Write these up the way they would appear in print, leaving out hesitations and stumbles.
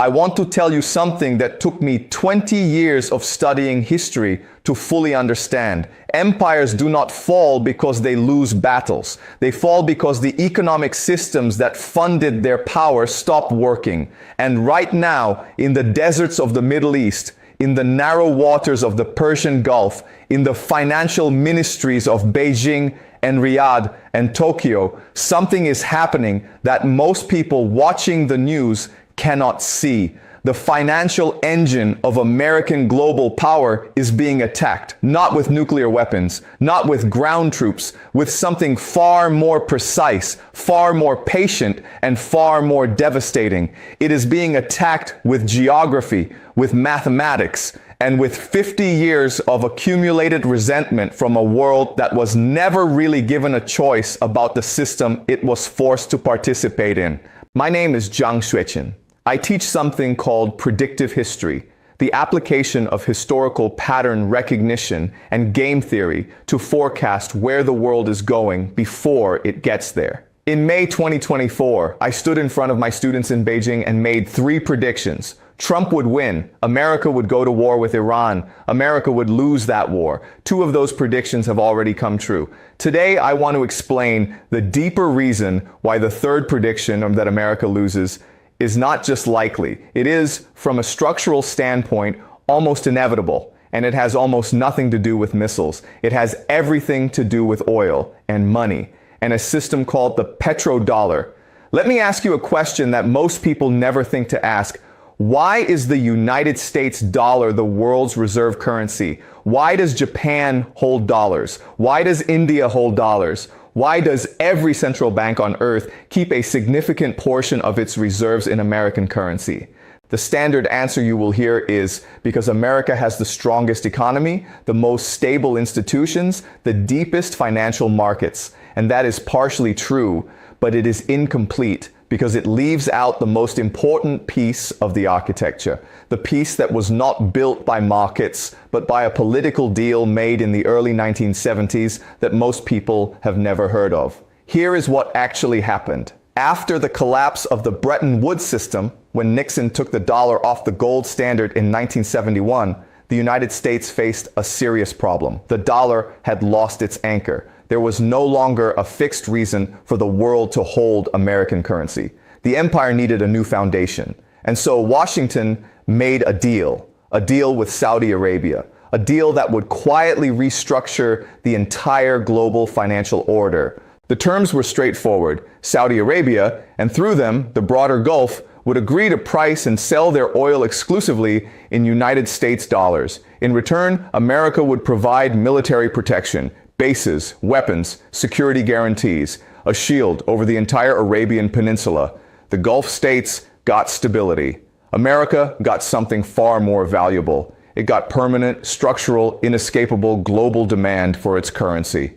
I want to tell you something that took me 20 years of studying history to fully understand. Empires do not fall because they lose battles. They fall because the economic systems that funded their power stop working. And right now, in the deserts of the Middle East, in the narrow waters of the Persian Gulf, in the financial ministries of Beijing and Riyadh and Tokyo, something is happening that most people watching the news cannot see. The financial engine of American global power is being attacked, not with nuclear weapons, not with ground troops, with something far more precise, far more patient, and far more devastating. It is being attacked with geography, with mathematics, and with 50 years of accumulated resentment from a world that was never really given a choice about the system it was forced to participate in. My name is Jiang Xueqin. I teach something called predictive history, the application of historical pattern recognition and game theory to forecast where the world is going before it gets there. In May 2024, I stood in front of my students in Beijing and made 3 predictions. Trump would win, America would go to war with Iran, America would lose that war. 2 of those predictions have already come true. Today, I want to explain the deeper reason why the 3rd prediction that America loses is not just likely. It is, from a structural standpoint, almost inevitable. And it has almost nothing to do with missiles. It has everything to do with oil and money and a system called the Petrodollar. Let me ask you a question that most people never think to ask. Why is the United States dollar the world's reserve currency? Why does Japan hold dollars? Why does India hold dollars? Why does every central bank on earth keep a significant portion of its reserves in American currency? The standard answer you will hear is because America has the strongest economy, the most stable institutions, the deepest financial markets. And that is partially true, but it is incomplete because it leaves out the most important piece of the architecture, the piece that was not built by markets, but by a political deal made in the early 1970s that most people have never heard of. Here is what actually happened. After the collapse of the Bretton Woods system, when Nixon took the dollar off the gold standard in 1971, the United States faced a serious problem. The dollar had lost its anchor. There was no longer a fixed reason for the world to hold American currency. The empire needed a new foundation. And so Washington made a deal with Saudi Arabia, a deal that would quietly restructure the entire global financial order. The terms were straightforward. Saudi Arabia, and through them, the broader Gulf, would agree to price and sell their oil exclusively in United States dollars. In return, America would provide military protection, bases, weapons, security guarantees, a shield over the entire Arabian Peninsula. The Gulf states got stability. America got something far more valuable. It got permanent, structural, inescapable global demand for its currency.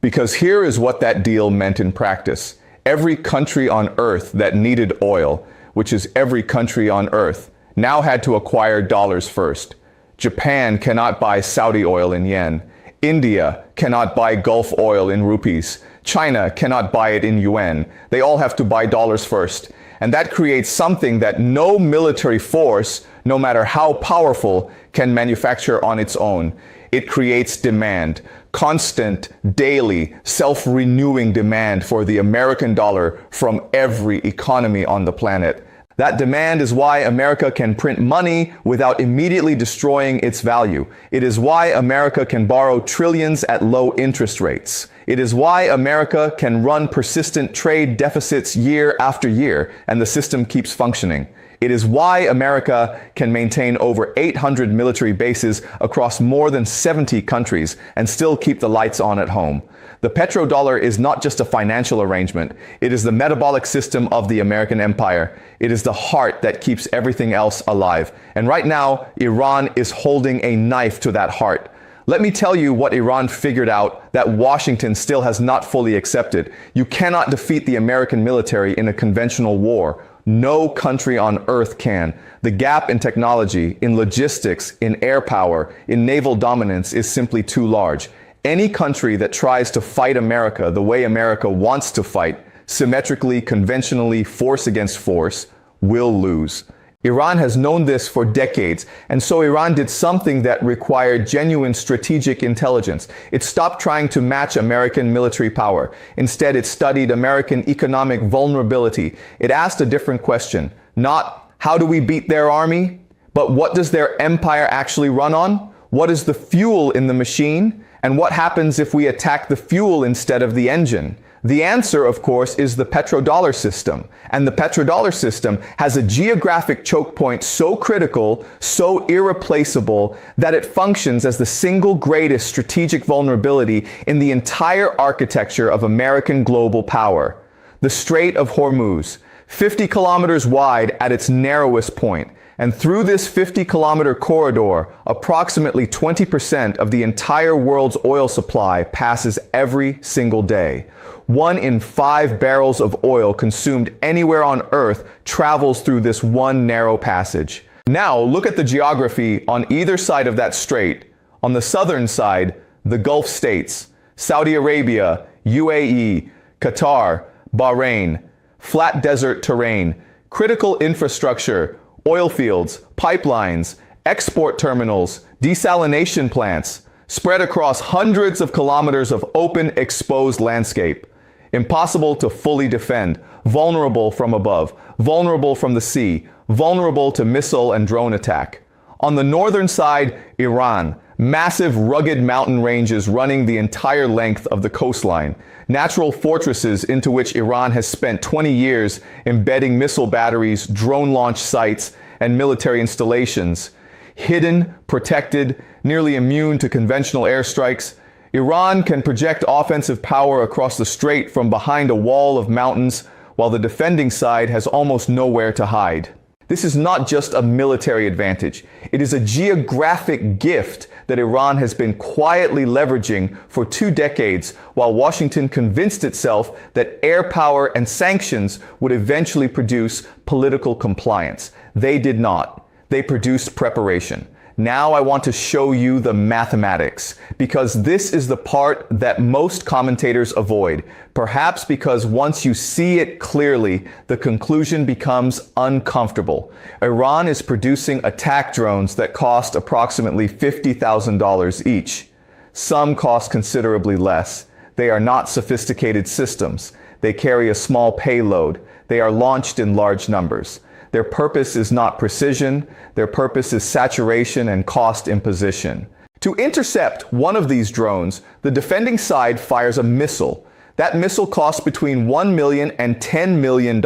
Because here is what that deal meant in practice. Every country on earth that needed oil, which is every country on earth, now had to acquire dollars first. Japan cannot buy Saudi oil in yen. India cannot buy Gulf oil in rupees. China cannot buy it in yuan. They all have to buy dollars first. And that creates something that no military force, no matter how powerful, can manufacture on its own. It creates demand, constant, daily, self-renewing demand for the American dollar from every economy on the planet. That demand is why America can print money without immediately destroying its value. It is why America can borrow trillions at low interest rates. It is why America can run persistent trade deficits year after year, and the system keeps functioning. It is why America can maintain over 800 military bases across more than 70 countries and still keep the lights on at home. The petrodollar is not just a financial arrangement. It is the metabolic system of the American empire. It is the heart that keeps everything else alive. And right now, Iran is holding a knife to that heart. Let me tell you what Iran figured out that Washington still has not fully accepted. You cannot defeat the American military in a conventional war. No country on earth can. The gap in technology, in logistics, in air power, in naval dominance is simply too large. Any country that tries to fight America the way America wants to fight, symmetrically, conventionally, force against force, will lose. Iran has known this for decades, and so Iran did something that required genuine strategic intelligence. It stopped trying to match American military power. Instead, it studied American economic vulnerability. It asked a different question, not how do we beat their army, but what does their empire actually run on? What is the fuel in the machine? And what happens if we attack the fuel instead of the engine? The answer, of course, is the petrodollar system. And the petrodollar system has a geographic choke point so critical, so irreplaceable, that it functions as the single greatest strategic vulnerability in the entire architecture of American global power. The Strait of Hormuz, 50 kilometers wide at its narrowest point. And through this 50-kilometer corridor, approximately 20% of the entire world's oil supply passes every single day. 1 in 5 barrels of oil consumed anywhere on Earth travels through this one narrow passage. Now, look at the geography on either side of that strait. On the southern side, the Gulf states, Saudi Arabia, UAE, Qatar, Bahrain, flat desert terrain, critical infrastructure, oil fields, pipelines, export terminals, desalination plants, spread across hundreds of kilometers of open, exposed landscape. Impossible to fully defend, vulnerable from above, vulnerable from the sea, vulnerable to missile and drone attack. On the northern side, Iran, massive rugged mountain ranges running the entire length of the coastline, natural fortresses into which Iran has spent 20 years embedding missile batteries, drone launch sites, and military installations. Hidden, protected, nearly immune to conventional airstrikes, Iran can project offensive power across the strait from behind a wall of mountains, while the defending side has almost nowhere to hide. This is not just a military advantage. It is a geographic gift that Iran has been quietly leveraging for 2 decades, while Washington convinced itself that air power and sanctions would eventually produce political compliance. They did not. They produced preparation. Now I want to show you the mathematics, because this is the part that most commentators avoid, perhaps because once you see it clearly, the conclusion becomes uncomfortable. Iran is producing attack drones that cost approximately $50,000 each. Some cost considerably less. They are not sophisticated systems. They carry a small payload. They are launched in large numbers. Their purpose is not precision, their purpose is saturation and cost imposition. To intercept one of these drones, the defending side fires a missile. That missile costs between $1 million and $10 million,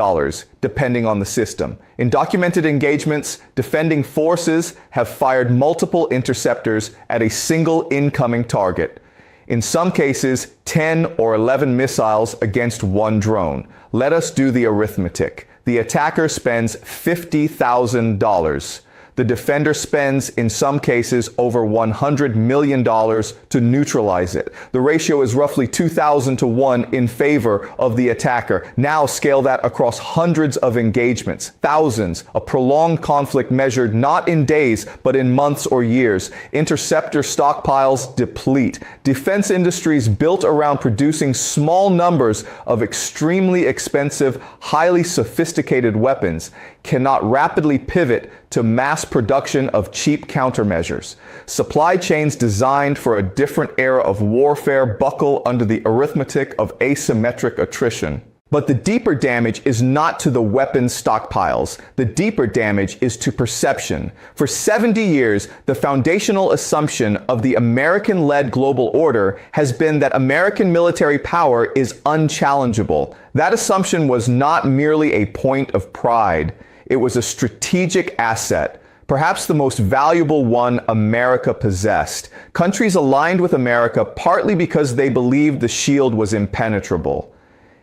depending on the system. In documented engagements, defending forces have fired multiple interceptors at a single incoming target. In some cases, 10 or 11 missiles against one drone. Let us do the arithmetic. The attacker spends $50,000. The defender spends, in some cases, over $100 million to neutralize it. The ratio is roughly 2,000 to 1 in favor of the attacker. Now scale that across hundreds of engagements, thousands, a prolonged conflict measured not in days, but in months or years. Interceptor stockpiles deplete. Defense industries built around producing small numbers of extremely expensive, highly sophisticated weapons cannot rapidly pivot to mass production of cheap countermeasures. Supply chains designed for a different era of warfare buckle under the arithmetic of asymmetric attrition. But the deeper damage is not to the weapons stockpiles. The deeper damage is to perception. For 70 years, the foundational assumption of the American-led global order has been that American military power is unchallengeable. That assumption was not merely a point of pride. It was a strategic asset, perhaps the most valuable one America possessed. Countries aligned with America partly because they believed the shield was impenetrable.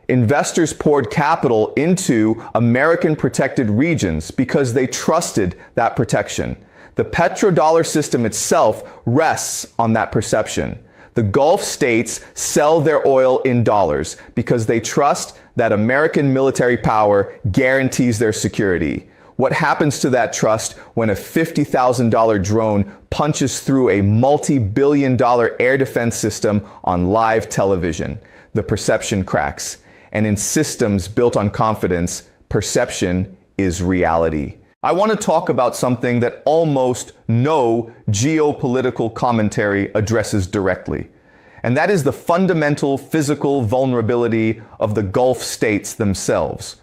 Investors poured capital into American protected regions because they trusted that protection. The petrodollar system itself rests on that perception. The Gulf states sell their oil in dollars because they trust that American military power guarantees their security. What happens to that trust when a $50,000 drone punches through a multi-billion-dollar air defense system on live television? The perception cracks. And in systems built on confidence, perception is reality. I want to talk about something that almost no geopolitical commentary addresses directly, and that is the fundamental physical vulnerability of the Gulf states themselves.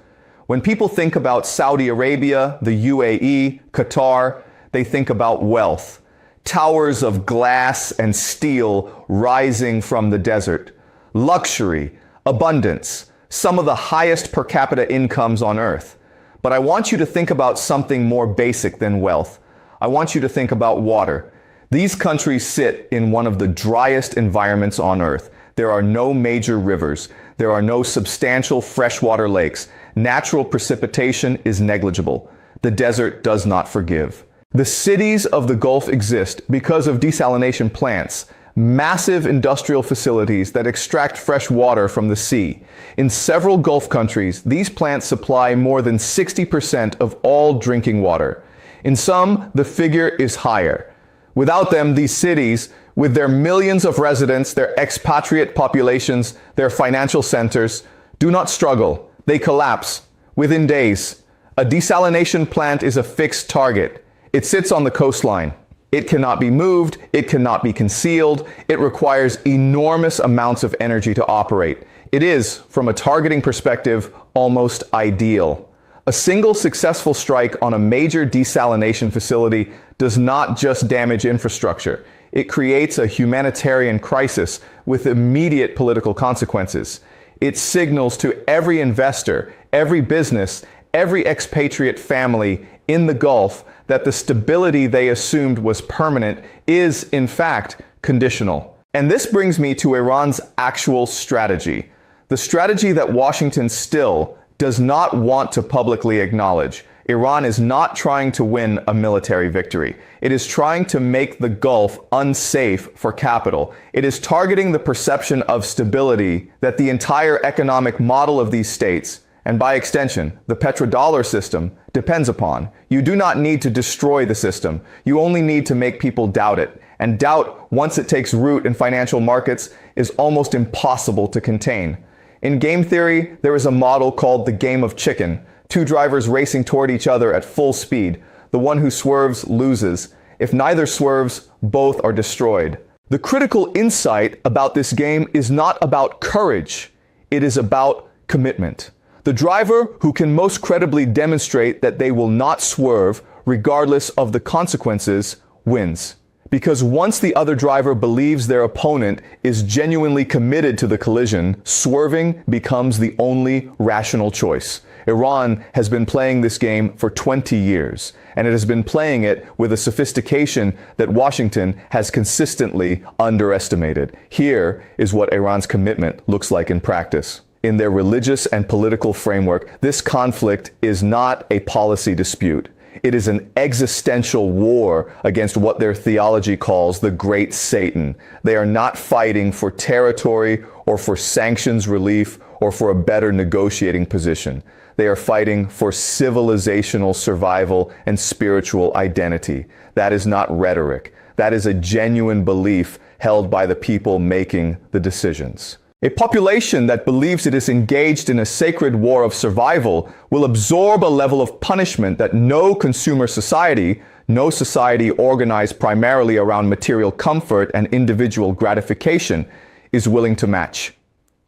When people think about Saudi Arabia, the UAE, Qatar, they think about wealth. Towers of glass and steel rising from the desert. Luxury, abundance, some of the highest per capita incomes on earth. But I want you to think about something more basic than wealth. I want you to think about water. These countries sit in one of the driest environments on earth. There are no major rivers. There are no substantial freshwater lakes. Natural precipitation is negligible. The desert does not forgive. The cities of the Gulf exist because of desalination plants, massive industrial facilities that extract fresh water from the sea. In several Gulf countries, these plants supply more than 60% of all drinking water. In some, the figure is higher. Without them, these cities, with their millions of residents, their expatriate populations, their financial centers, do not struggle. They collapse within days. A desalination plant is a fixed target. It sits on the coastline. It cannot be moved. It cannot be concealed. It requires enormous amounts of energy to operate. It is, from a targeting perspective, almost ideal. A single successful strike on a major desalination facility does not just damage infrastructure. It creates a humanitarian crisis with immediate political consequences. It signals to every investor, every business, every expatriate family in the Gulf that the stability they assumed was permanent is, in fact, conditional. And this brings me to Iran's actual strategy. The strategy that Washington still does not want to publicly acknowledge. Iran is not trying to win a military victory. It is trying to make the Gulf unsafe for capital. It is targeting the perception of stability that the entire economic model of these states, and by extension, the petrodollar system, depends upon. You do not need to destroy the system. You only need to make people doubt it. And doubt, once it takes root in financial markets, is almost impossible to contain. In game theory, there is a model called the game of chicken. Two drivers racing toward each other at full speed. The one who swerves loses. If neither swerves, both are destroyed. The critical insight about this game is not about courage. It is about commitment. The driver who can most credibly demonstrate that they will not swerve, regardless of the consequences, wins. Because once the other driver believes their opponent is genuinely committed to the collision, swerving becomes the only rational choice. Iran has been playing this game for 20 years, and it has been playing it with a sophistication that Washington has consistently underestimated. Here is what Iran's commitment looks like in practice. In their religious and political framework, this conflict is not a policy dispute. It is an existential war against what their theology calls the Great Satan. They are not fighting for territory or for sanctions relief or for a better negotiating position. They are fighting for civilizational survival and spiritual identity. That is not rhetoric. That is a genuine belief held by the people making the decisions. A population that believes it is engaged in a sacred war of survival will absorb a level of punishment that no consumer society, no society organized primarily around material comfort and individual gratification, is willing to match.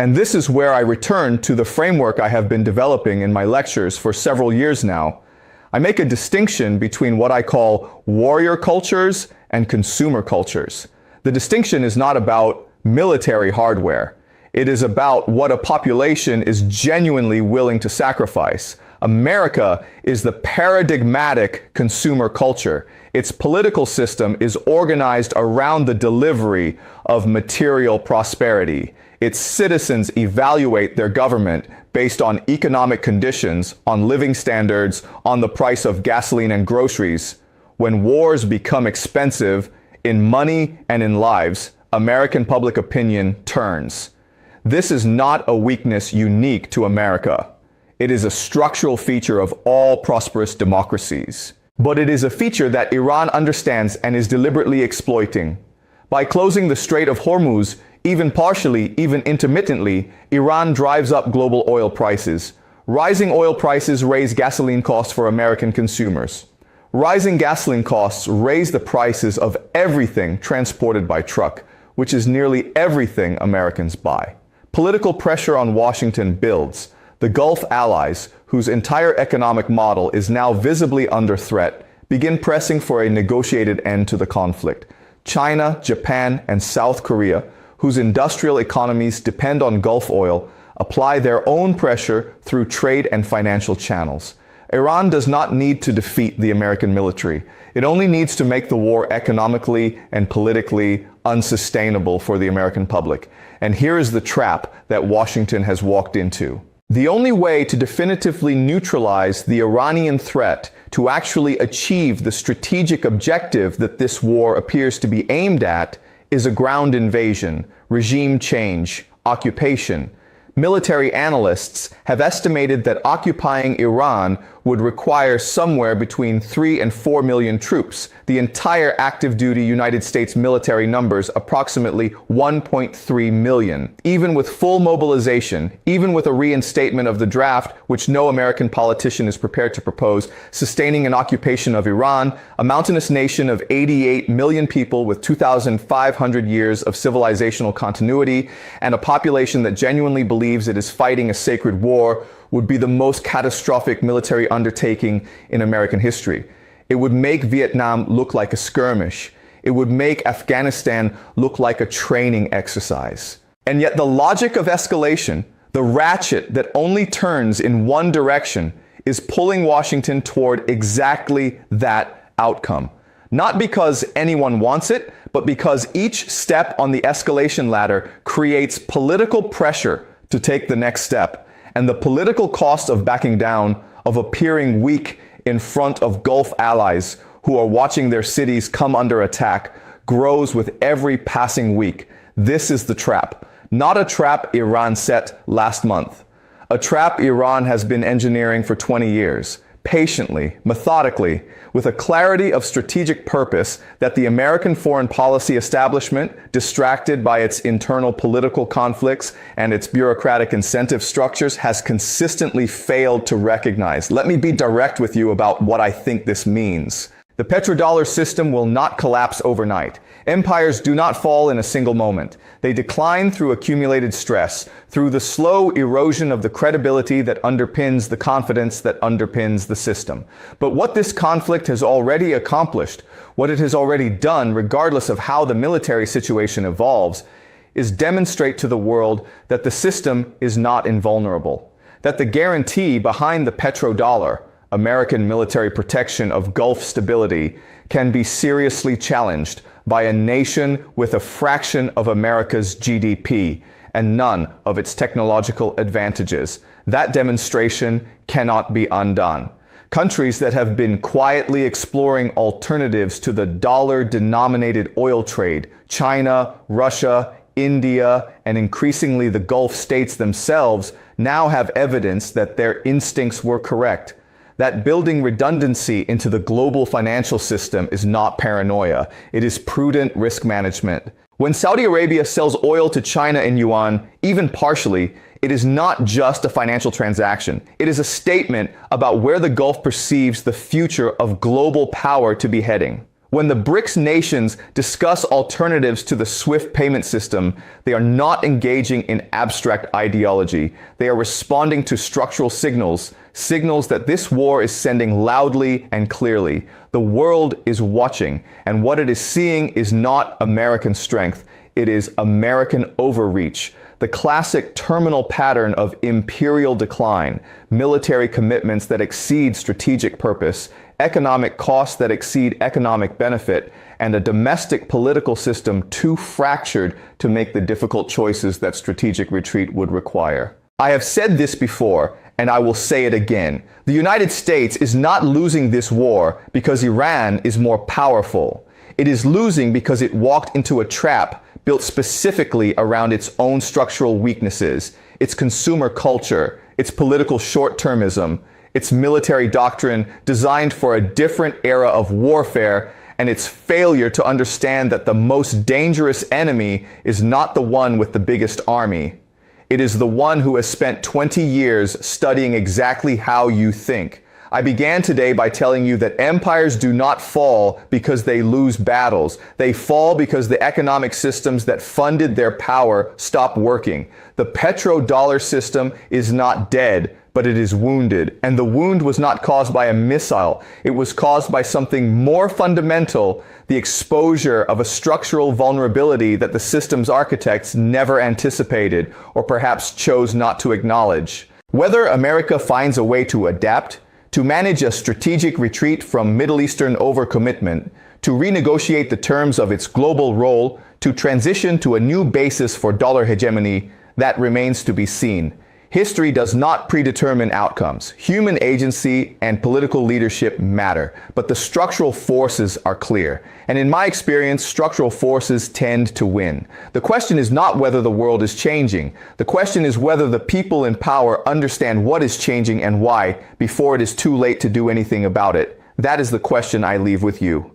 And this is where I return to the framework I have been developing in my lectures for several years now. I make a distinction between what I call warrior cultures and consumer cultures. The distinction is not about military hardware. It is about what a population is genuinely willing to sacrifice. America is the paradigmatic consumer culture. Its political system is organized around the delivery of material prosperity. Its citizens evaluate their government based on economic conditions, on living standards, on the price of gasoline and groceries. When wars become expensive in money and in lives, American public opinion turns. This is not a weakness unique to America. It is a structural feature of all prosperous democracies. But it is a feature that Iran understands and is deliberately exploiting. By closing the Strait of Hormuz, even partially, even intermittently, Iran drives up global oil prices, Rising oil prices raise gasoline costs for American consumers. Rising gasoline costs raise the prices of everything transported by truck, which is nearly everything Americans buy. Political pressure on Washington builds. The Gulf allies, whose entire economic model is now visibly under threat, begin pressing for a negotiated end to the conflict. China, Japan, and South Korea, whose industrial economies depend on Gulf oil, apply their own pressure through trade and financial channels. Iran does not need to defeat the American military. It only needs to make the war economically and politically unsustainable for the American public. And here is the trap that Washington has walked into. The only way to definitively neutralize the Iranian threat, to actually achieve the strategic objective that this war appears to be aimed at, is a ground invasion, regime change, occupation. Military analysts have estimated that occupying Iran would require somewhere between 3 and 4 million troops. The entire active-duty United States military numbers approximately 1.3 million. Even with full mobilization, even with a reinstatement of the draft, which no American politician is prepared to propose, sustaining an occupation of Iran, a mountainous nation of 88 million people with 2,500 years of civilizational continuity, and a population that genuinely believes it is fighting a sacred war, would be the most catastrophic military undertaking in American history. It would make Vietnam look like a skirmish. It would make Afghanistan look like a training exercise. And yet the logic of escalation, the ratchet that only turns in one direction, is pulling Washington toward exactly that outcome. Not because anyone wants it, but because each step on the escalation ladder creates political pressure to take the next step. And the political cost of backing down, of appearing weak in front of Gulf allies who are watching their cities come under attack, grows with every passing week. This is the trap. Not a trap Iran set last month. A trap Iran has been engineering for 20 years. Patiently, methodically, with a clarity of strategic purpose that the American foreign policy establishment, distracted by its internal political conflicts and its bureaucratic incentive structures, has consistently failed to recognize. Let me be direct with you about what I think this means. The petrodollar system will not collapse overnight. Empires do not fall in a single moment. They decline through accumulated stress, through the slow erosion of the credibility that underpins the confidence that underpins the system. But what this conflict has already accomplished, what it has already done, regardless of how the military situation evolves, is demonstrate to the world that the system is not invulnerable, that the guarantee behind the petrodollar, American military protection of Gulf stability, can be seriously challenged by a nation with a fraction of America's GDP and none of its technological advantages. That demonstration cannot be undone. Countries that have been quietly exploring alternatives to the dollar-denominated oil trade, China, Russia, India, and increasingly the Gulf states themselves, now have evidence that their instincts were correct. That building redundancy into the global financial system is not paranoia. It is prudent risk management. When Saudi Arabia sells oil to China in yuan, even partially, it is not just a financial transaction. It is a statement about where the Gulf perceives the future of global power to be heading. When the BRICS nations discuss alternatives to the SWIFT payment system, they are not engaging in abstract ideology. They are responding to structural signals, signals that this war is sending loudly and clearly. The world is watching, and what it is seeing is not American strength. It is American overreach. The classic terminal pattern of imperial decline, military commitments that exceed strategic purpose, economic costs that exceed economic benefit, and a domestic political system too fractured to make the difficult choices that strategic retreat would require. I have said this before, and I will say it again. The United States is not losing this war because Iran is more powerful. It is losing because it walked into a trap built specifically around its own structural weaknesses, its consumer culture, its political short-termism, its military doctrine designed for a different era of warfare, and its failure to understand that the most dangerous enemy is not the one with the biggest army. It is the one who has spent 20 years studying exactly how you think. I began today by telling you that empires do not fall because they lose battles. They fall because the economic systems that funded their power stop working. The petrodollar system is not dead, but it is wounded. And the wound was not caused by a missile. It was caused by something more fundamental, the exposure of a structural vulnerability that the system's architects never anticipated, or perhaps chose not to acknowledge. Whether America finds a way to adapt, to manage a strategic retreat from Middle Eastern overcommitment, to renegotiate the terms of its global role, to transition to a new basis for dollar hegemony, that remains to be seen. History does not predetermine outcomes. Human agency and political leadership matter, but the structural forces are clear. And in my experience, structural forces tend to win. The question is not whether the world is changing. The question is whether the people in power understand what is changing and why before it is too late to do anything about it. That is the question I leave with you.